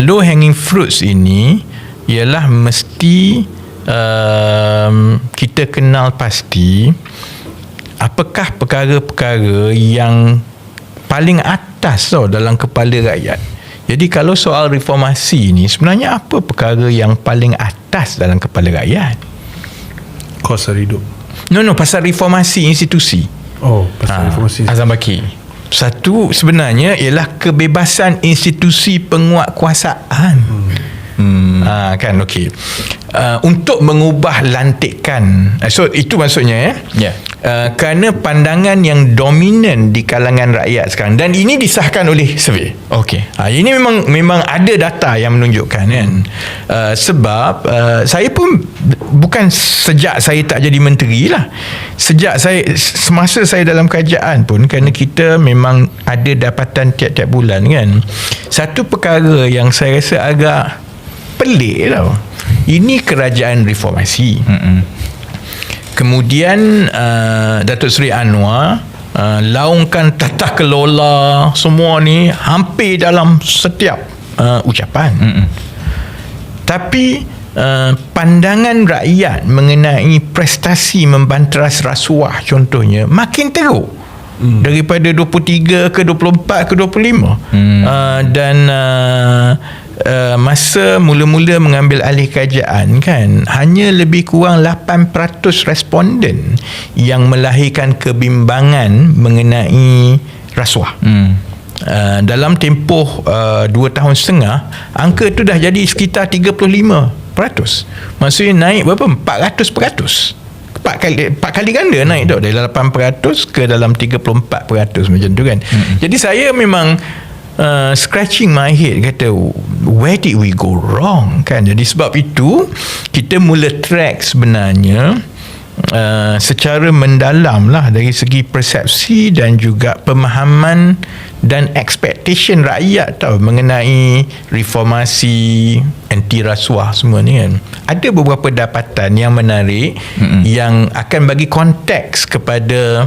low hanging fruits ini ialah mesti kita kenal pasti apakah perkara-perkara yang paling atas dalam kepala rakyat. Jadi kalau soal reformasi ni, sebenarnya apa perkara yang paling atas dalam kepala rakyat? Kos hidup. No, pasal reformasi institusi. Pasal reformasi. Azam Baki. Satu sebenarnya ialah kebebasan institusi penguatkuasaan. Kan, okey. Untuk mengubah lantikan. So itu maksudnya kerana pandangan yang dominan di kalangan rakyat sekarang, dan ini disahkan oleh survey. Okey. Ini memang ada data yang menunjukkan kan. Sebab saya pun bukan sejak saya tak jadi menteri lah. Semasa saya dalam kerajaan pun, kerana kita memang ada dapatan tiap-tiap bulan kan. Satu perkara yang saya rasa agak pelik tau. Ini kerajaan reformasi. Kemudian Datuk Seri Anwar laungkan tata kelola semua ni hampir dalam setiap ucapan. Tapi pandangan rakyat mengenai prestasi membanteras rasuah contohnya makin teruk. Daripada 23 ke 24 ke 25. Dan masa mula-mula mengambil alih kerajaan kan, hanya lebih kurang 8% responden yang melahirkan kebimbangan mengenai rasuah. Dalam tempoh 2 tahun setengah, angka tu dah jadi sekitar 35%. Maksudnya naik berapa? 400%. 4 kali ganda naik tu, dari 8% ke dalam 34% macam tu kan. Jadi saya memang scratching my head, kata where did we go wrong kan. Jadi sebab itu kita mula track sebenarnya secara mendalam lah dari segi persepsi dan juga pemahaman dan expectation rakyat mengenai reformasi, anti rasuah semua ni kan. Ada beberapa dapatan yang menarik yang akan bagi konteks kepada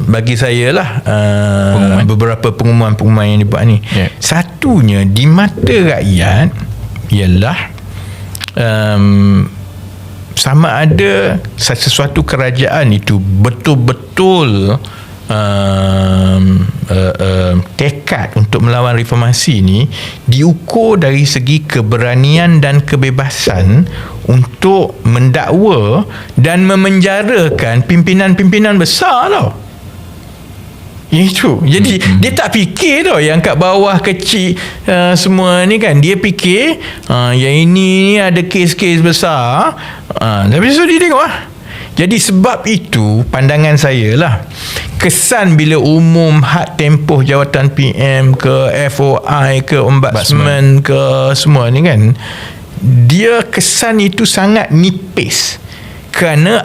bagi saya lah beberapa pengumuman-pengumuman yang dibuat ni. Satunya di mata rakyat ialah sama ada sesuatu kerajaan itu betul-betul tekad untuk melawan reformasi ni diukur dari segi keberanian dan kebebasan untuk mendakwa dan memenjarakan pimpinan-pimpinan besar tau. Itu. Jadi dia tak fikir tau yang kat bawah kecil semua ni kan. Dia fikir yang ini ada kes-kes besar. Tapi so dia tengok lah. Jadi sebab itu pandangan saya lah, kesan bila umum had tempoh jawatan PM ke FOI ke Ombudsman ke semua ni kan, dia kesan itu sangat nipis kerana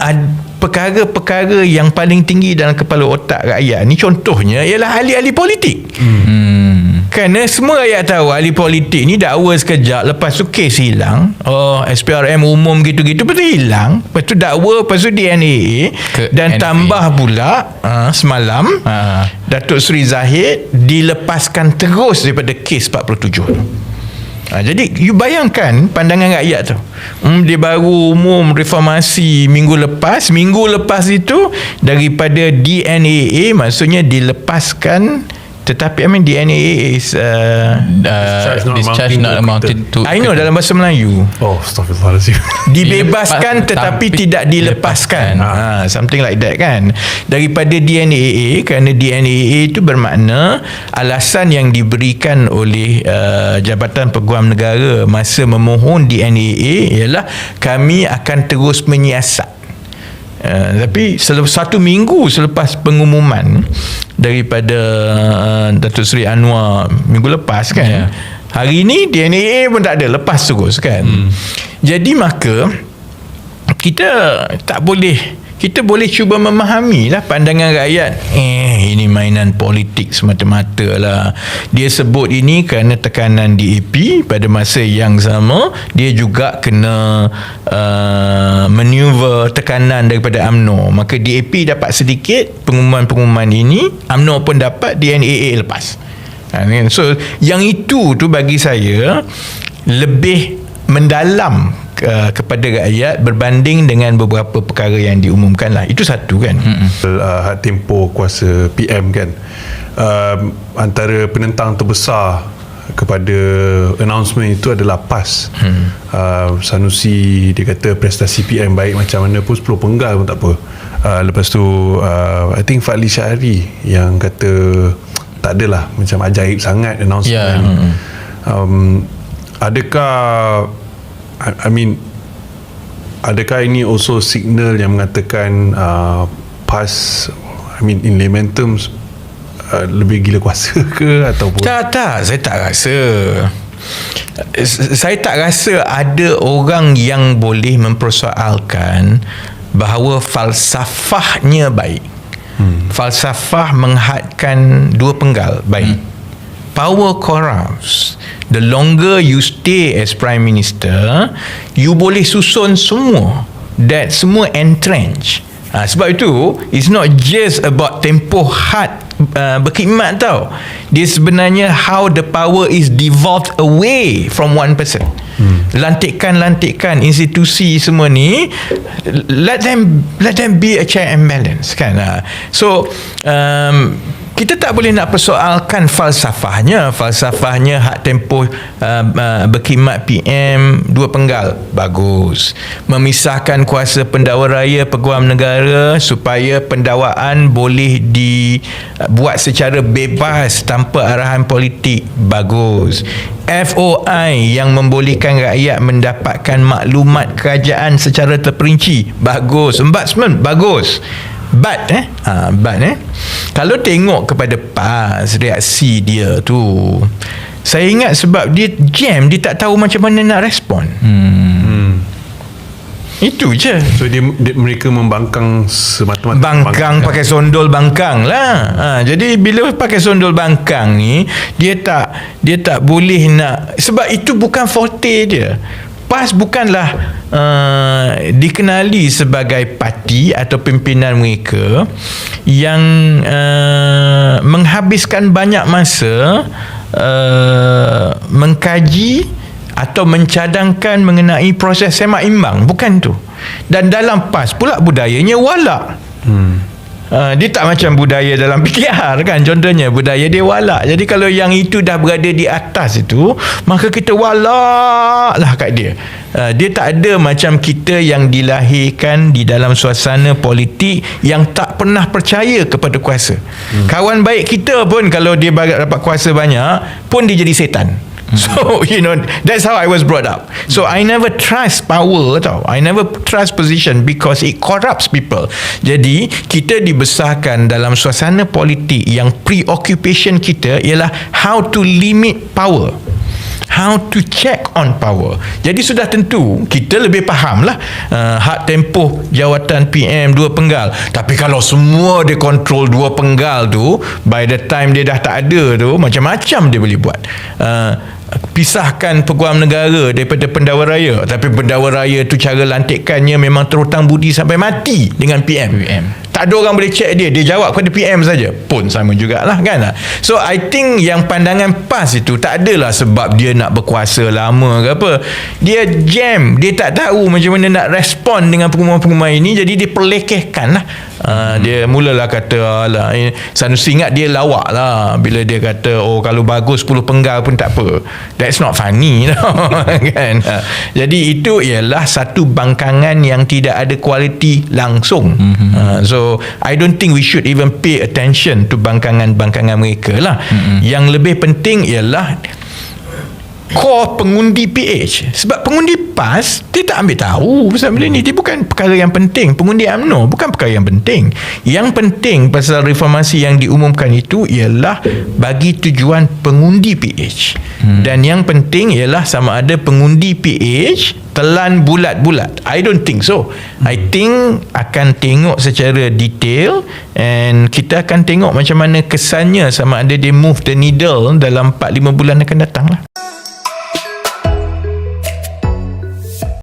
perkara-perkara yang paling tinggi dalam kepala otak rakyat ni contohnya ialah ahli-ahli politik. Kerana semua rakyat tahu ahli politik ni dakwa sekejap, lepas tu kes hilang. SPRM umum gitu-gitu, lepas tu hilang, lepas tu dakwa, lepas tu DNAA dan NFA. Tambah pula semalam Datuk Seri Zahid dilepaskan terus daripada kes 47. Jadi you bayangkan pandangan rakyat tu. Dia baru umum reformasi minggu lepas itu daripada DNAA, maksudnya dilepaskan. Tetapi DNAA is discharge not amounted to. I know dalam bahasa Melayu. Astaghfirullahaladzim. Dibebaskan tetapi tidak dilepaskan. Something like that kan. Daripada DNAA, kerana DNAA itu bermakna alasan yang diberikan oleh Jabatan Peguam Negara masa memohon DNAA ialah kami akan terus menyiasat. Tapi 1 minggu selepas pengumuman daripada Datuk Seri Anwar minggu lepas kan, hari ni DNAA pun tak ada, lepas terus kan. Jadi maka kita tak boleh, kita boleh cuba memahami lah pandangan rakyat. Ini mainan politik semata-mata lah. Dia sebut ini kerana tekanan DAP. Pada masa yang sama dia juga kena maneuver tekanan daripada UMNO. Maka DAP dapat sedikit pengumuman-pengumuman ini, UMNO pun dapat, DNAA lepas. So yang itu tu bagi saya lebih mendalam kepada rakyat berbanding dengan beberapa perkara yang diumumkan lah. Itu satu kan. Hak tempoh kuasa PM kan, antara penentang terbesar kepada announcement itu adalah PAS. Sanusi dia kata prestasi PM baik macam mana pun 10 penggal pun tak apa. Lepas tu I think Fadli Syahri yang kata tak adalah macam ajaib sangat announcement. Adakah adakah ini also signal yang mengatakan PAS in layman terms lebih gila kuasa ke ataupun tak, saya tak rasa. Saya tak rasa ada orang yang boleh mempersoalkan bahawa falsafahnya baik. Falsafah menghadkan dua penggal baik. Power corrupts. The longer you stay as Prime Minister, you boleh susun semua. That semua entrench. Sebab itu it's not just about tempoh had berkhidmat tau. Dia sebenarnya how the power is devolved away from one person. Lantikan institusi semua ni, let them be a check and balance kan. So kita tak boleh nak persoalkan falsafahnya hak tempoh berkhidmat PM dua penggal bagus, memisahkan kuasa pendakwa raya peguam negara supaya pendakwaan boleh dibuat secara bebas tanpa arahan politik bagus, FOI yang membolehkan rakyat mendapatkan maklumat kerajaan secara terperinci bagus, ombudsman bagus. But kalau tengok kepada PAS, reaksi dia tu, saya ingat sebab dia jam, dia tak tahu macam mana nak respon. Itu je. So mereka membangkang semata-mata. Bangkang pakai sondol bangkang lah. Jadi bila pakai sondol bangkang ni, dia tak boleh nak, sebab itu bukan forte dia. PAS bukanlah dikenali sebagai parti atau pimpinan mereka yang menghabiskan banyak masa mengkaji atau mencadangkan mengenai proses semak imbang. Bukan tu. Dan dalam PAS pula budayanya walak. Dia tak macam budaya dalam PKR kan. Contohnya budaya dia walak. Jadi kalau yang itu dah berada di atas itu, maka kita walak lah kat dia. Dia tak ada macam kita yang dilahirkan di dalam suasana politik yang tak pernah percaya kepada kuasa. Kawan baik kita pun kalau dia dapat kuasa banyak pun dia jadi setan. So that's how I was brought up. So I never trust power tau. I never trust position because it corrupts people. Jadi kita dibesarkan dalam suasana politik yang preoccupation kita ialah how to limit power, how to check on power. Jadi sudah tentu kita lebih faham lah hak tempoh jawatan PM dua penggal. Tapi kalau semua dia kontrol dua penggal tu, by the time dia dah tak ada tu, macam-macam dia boleh buat. Pisahkan peguam negara daripada pendakwa raya, tapi pendakwa raya tu cara lantikannya memang terhutang budi sampai mati dengan PM. Tak ada orang boleh check dia jawab kepada PM saja pun sama jugalah kan. So I think yang pandangan PAS itu tak adalah sebab dia nak berkuasa lama ke apa. Dia jam, dia tak tahu macam mana nak respon dengan pengumuman-pengumuman ini, jadi dia perlekehkan lah. Dia mulalah kata Sanusi ingat dia lawak lah bila dia kata kalau bagus 10 penggal pun tak apa. That's not funny kan. Jadi itu ialah satu bangkangan yang tidak ada kualiti langsung. So I don't think we should even pay attention to bangkangan-bangkangan mereka lah. Yang lebih penting ialah core pengundi PH. Sebab pengundi PAS dia tak ambil tahu pasal benda ni. Dia bukan perkara yang penting. Pengundi UMNO bukan perkara yang penting. Yang penting pasal reformasi yang diumumkan itu ialah bagi tujuan pengundi PH. Dan yang penting ialah sama ada pengundi PH telan bulat-bulat. I don't think so. I think akan tengok secara detail, and kita akan tengok macam mana kesannya sama ada dia move the needle dalam 4-5 bulan akan datang lah.